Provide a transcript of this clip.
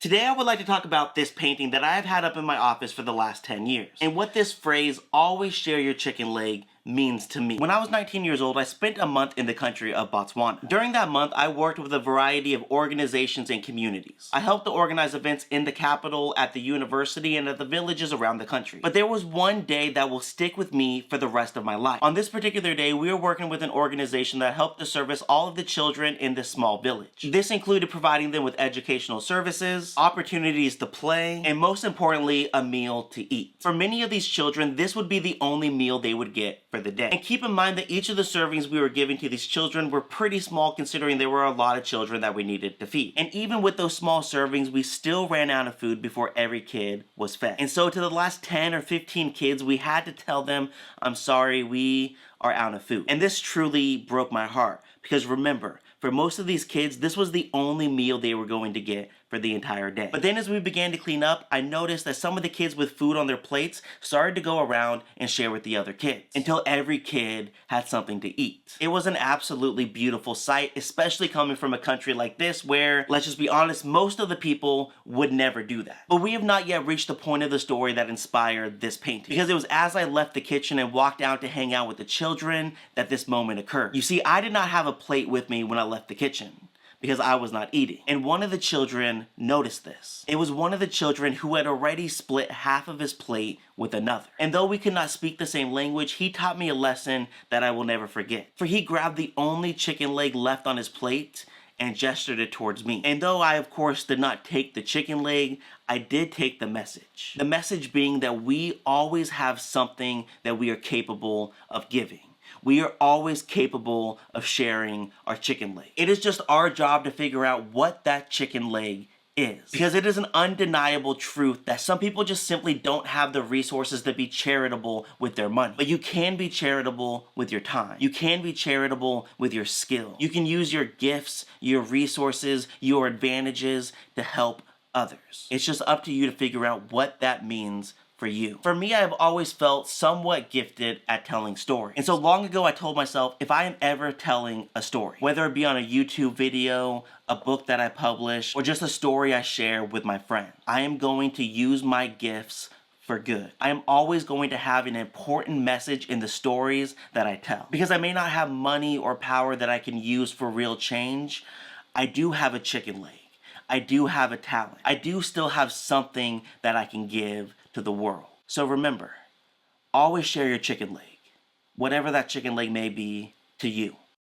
Today I would like to talk about this painting that I have had up in my office for the last 10 years, and what this phrase, always share your chicken leg, means to me. When I was 19 years old, I spent a month in the country of Botswana. During that month, I worked with a variety of organizations and communities. I helped to organize events in the capital, at the university, and at the villages around the country. But there was one day that will stick with me for the rest of my life. On this particular day, we were working with an organization that helped to service all of the children in this small village. This included providing them with educational services, opportunities to play, and most importantly, a meal to eat. For many of these children, this would be the only meal they would get for the day. And keep in mind that each of the servings we were giving to these children were pretty small, considering there were a lot of children that we needed to feed. And even with those small servings, we still ran out of food before every kid was fed. And so to the last 10 or 15 kids, we had to tell them, I'm sorry, we are out of food. And this truly broke my heart, because remember, for most of these kids, this was the only meal they were going to get for the entire day. But then as we began to clean up, I noticed that some of the kids with food on their plates started to go around and share with the other kids, until every kid had something to eat. It was an absolutely beautiful sight, especially coming from a country like this where, let's just be honest, most of the people would never do that. But we have not yet reached the point of the story that inspired this painting, because it was as I left the kitchen and walked out to hang out with the children that this moment occurred. You see, I did not have a plate with me when I left the kitchen, because I was not eating. And one of the children noticed this. It was one of the children who had already split half of his plate with another. And though we could not speak the same language, he taught me a lesson that I will never forget. For he grabbed the only chicken leg left on his plate and gestured it towards me. And though I, of course, did not take the chicken leg, I did take the message. The message being that we always have something that we are capable of giving. We are always capable of sharing our chicken leg. It is just our job to figure out what that chicken leg is. Because it is an undeniable truth that some people just simply don't have the resources to be charitable with their money. But you can be charitable with your time. You can be charitable with your skill. You can use your gifts, your resources, your advantages to help others. It's just up to you to figure out what that means for you. For me, I have always felt somewhat gifted at telling stories. And so long ago, I told myself, if I am ever telling a story, whether it be on a YouTube video, a book that I publish, or just a story I share with my friends, I am going to use my gifts for good. I am always going to have an important message in the stories that I tell. Because I may not have money or power that I can use for real change, I do have a chicken leg. I do have a talent. I do still have something that I can give to the world. So remember, always share your chicken leg, whatever that chicken leg may be to you.